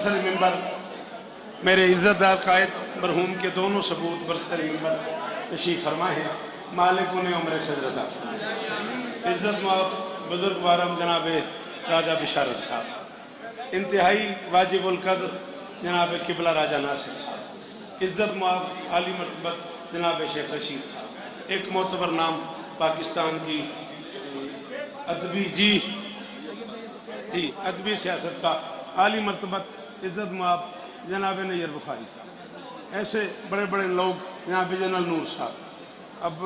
मिंबर मेरे इज़्ज़तदार कायद मरहूम के दोनों सबूत बरसर मिंबर तशरीफ़ फरमा है। मालिक ने उम्र खजरता इज़्ज़त माब बुजुर्ग वारम जनाब राजा बिशारत साहब, इंतहाई वाजिबुल कद्र जनाब किबला राजा नासिर साहब, इज़्ज़त माब आली मरतबत जनाब शेख रशीद साहब, एक मोतबर नाम पाकिस्तान की अदबी सियासत का आली मरतबत इज़्ज़त माब जनाब नैयर बुखारी साहब, ऐसे बड़े बड़े लोग जनाब जनरल नूर साहब। अब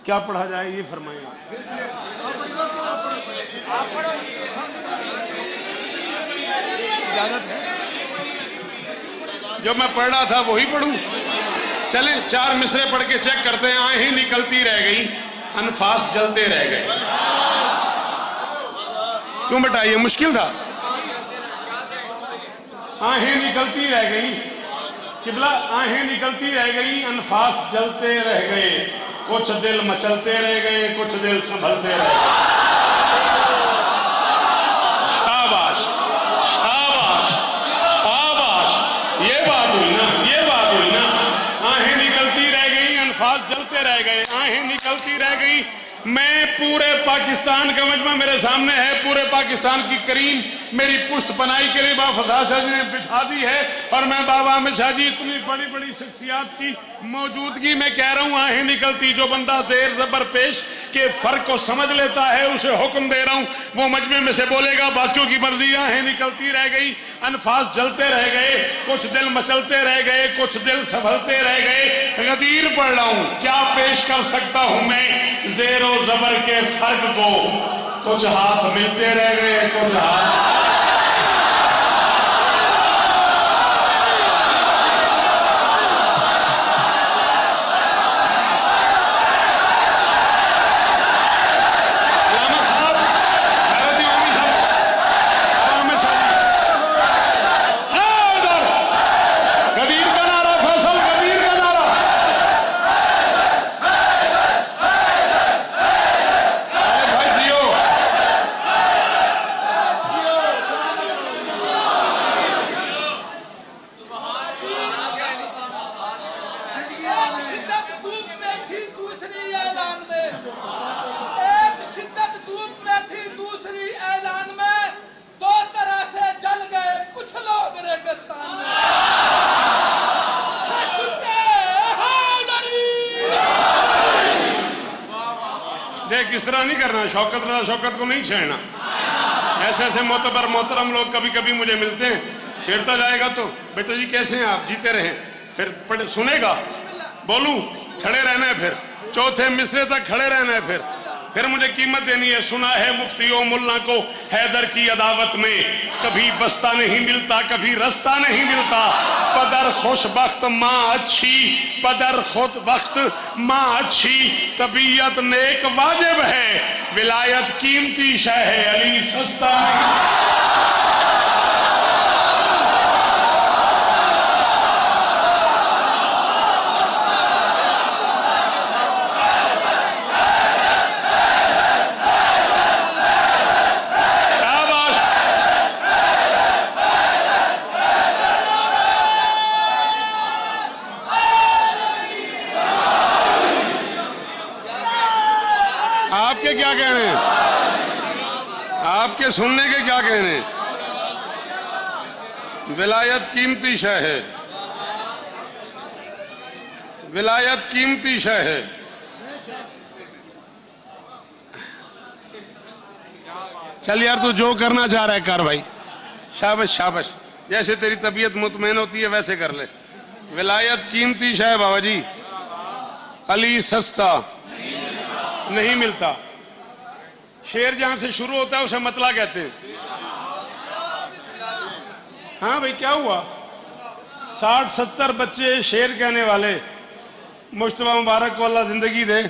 क्या पढ़ा जाए ये फरमाएं आप। इजाज़त है? जो मैं पढ़ रहा था वही पढ़ूं? चले चार मिसरे पढ़ के चेक करते हैं। आहें निकलती रह गई, अनफास जलते रह गए। क्यों बेटा ये मुश्किल था? आहें निकलती रह गई किबला, आहें निकलती रह गई, अनफास जलते रह गए, कुछ दिल मचलते रह गए, कुछ दिल संभलते रह गए। शाबाश शाबाश शाबाश, ये बात हुई ना, ये बात हुई ना। आहें निकलती रह गई, अनफास जलते रह गए, आहें निकलती रह गई। मैं पूरे पाकिस्तान का मजमा मेरे सामने है, पूरे पाकिस्तान की करीम मेरी पुश्त पनाही के लिए बाबा फजल शाह जी ने बिठा दी है, और मैं बाबा अहमद शाह जी इतनी बड़ी बड़ी शख्सियात की मौजूदगी में कह रहा हूँ आहें निकलती। जो बंदा जेर जबर पेश के फर्क को समझ लेता है उसे हुक्म दे रहा हूँ, वो मजमे में से बोलेगा बाकियों की मर्जी। आहें निकलती रह गई, अनफास जलते रह गए, कुछ दिल मचलते रह गए, कुछ दिल संभलते रह गए। गदीर पढ़ रहा हूँ, क्या पेश कर सकता हूँ मैं जेरो जबर के फर्क को। कुछ हाथ मिलते रह गए, कुछ हाथ किस तरह नहीं करना। शौकत को नहीं छेड़ना। ऐसे ऐसे मोतबर मोहतरम लोग कभी कभी मुझे मिलते हैं, छेड़ता जाएगा तो बेटा जी कैसे हैं आप, जीते रहें। फिर सुनेगा, बोलूं, खड़े रहना है, फिर चौथे मिसरे तक खड़े रहना है, फिर मुझे कीमत देनी है। सुना है मुफ्तियों मुल्ला को हैदर की अदावत में, कभी बस्ता नहीं मिलता, कभी रास्ता नहीं मिलता। पदर खुशबख्त माँ अच्छी, पदर खुद वक्त माँ अच्छी, तबीयत नेक वाजिब है, विलायत कीमती शय है, अली सस्ता नहीं। आपके क्या कहने हैं? आपके सुनने के क्या कहने हैं? विलायत कीमती शय है, विलायत कीमती शय है। चल यार तू जो करना चाह रहा है कर भाई, शाबाश शाबाश, जैसे तेरी तबीयत मुतमईन होती है वैसे कर ले। विलायत कीमती शय बाबा जी, अली सस्ता नहीं मिलता। शेर जहां से शुरू होता है उसे मतला कहते हैं। हाँ भाई क्या हुआ? 60-70 बच्चे शेर कहने वाले, मुश्तबा मुबारक को अल्लाह जिंदगी दे,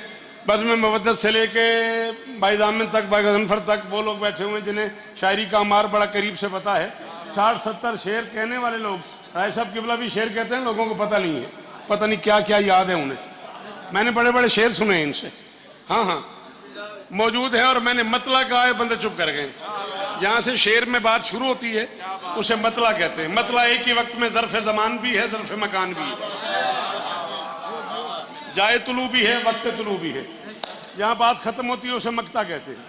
बज़्म मवद्दत से लेके भाई जामिन तक, भाई गज़नफर तक, वो लोग बैठे हुए जिन्हें शायरी का अमार बड़ा करीब से पता है। 60-70 शेर कहने वाले लोग, राय साहब किबला भी शेर कहते हैं, लोगों को पता नहीं है, पता नहीं क्या क्या याद है उन्हें। मैंने बड़े बड़े शेर सुने इनसे। हाँ हाँ मौजूद है और मैंने मतला कहा है, बंदे चुप कर गए। जहां से शेर में बात शुरू होती है उसे मतला कहते हैं। मतला एक ही वक्त में ज़र्फ़ ज़मान भी है, ज़र्फ़ मकान भी है, जाए तुलू भी है, वक्त तुलू भी है। जहाँ बात खत्म होती है उसे मक्ता कहते हैं।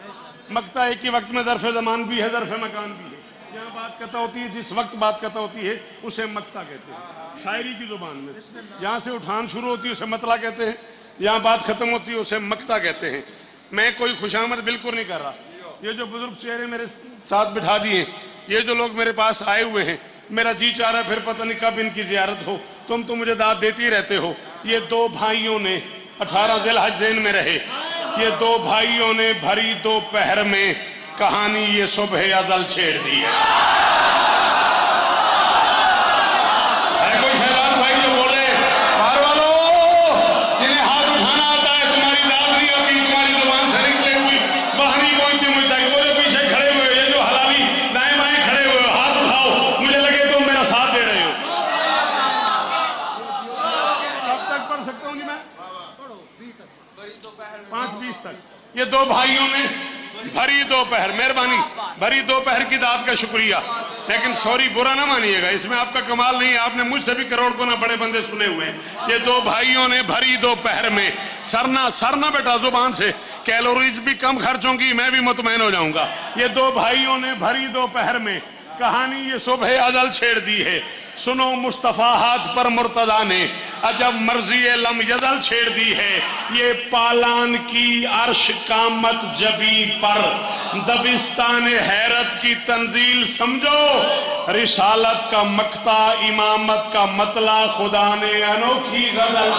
मक्ता एक ही वक्त में ज़र्फ़ ज़मान भी है, ज़र्फ़ मकान भी है। जहाँ बात कता होती है, जिस वक्त बात कता होती है उसे मक्ता कहते हैं शायरी की जुबान में। जहाँ से उठान शुरू होती है उसे मतला कहते हैं, जहाँ बात खत्म होती है उसे मक्ता कहते हैं। मैं कोई खुशामद बिल्कुल नहीं कर रहा। ये जो बुजुर्ग चेहरे मेरे साथ बिठा दिए, ये जो लोग मेरे पास आए हुए हैं, मेरा जी चाह रहा है फिर पता नहीं कब इनकी जियारत हो। तुम तो मुझे दाद देती रहते हो। ये दो भाइयों ने 18 ज़िलहज ज़ेन में रहे। ये दो भाइयों ने भरी दोपहर में कहानी ये सुबह अज़ल छेड़ दी है। कोई शहजाद भाई जो बोल रहे बाहर वालों, जिन्हें हाथ उठाना आता है, तुम्हारी दाद नहीं होती, तुम्हारी जुबान से निकले हुई बहनी कोई थी मुझ तक। बोले पीछे खड़े हुए, ये जो हलाली दाएं बाएं खड़े हुए, हाथ उठाओ, मुझे लगे तुम मेरा साथ दे रहे हो। कब तक पढ़ सकता हूँ मैं? 5:20 तक। ये दो भाइयों ने भरी दोपहर, मेहरबानी, भरी दोपहर की दाद का शुक्रिया, लेकिन सॉरी बुरा ना मानिएगा, इसमें आपका कमाल नहीं है। आपने मुझसे भी करोड़ गुना बड़े बंदे सुने हुए हैं। ये दो भाइयों ने भरी दोपहर में, सरना बेटा जुबान से, कैलोरीज भी कम खर्च होंगी, मैं भी मुतमैन हो जाऊंगा। ये दो भाइयों ने भरी दोपहर में कहानी ये सुबह अज़ल छेड़ दी है। सुनो मुस्तफा हाथ पर मुर्तजा ने अजब मर्जी लम यज़ल छेड़ दी है। ये पालान की अर्श कामत जबी पर दबिस्तान हैरत की तंजील समझो। रिसालत का मक्ता, इमामत का मतला, खुदा ने अनोखी गजल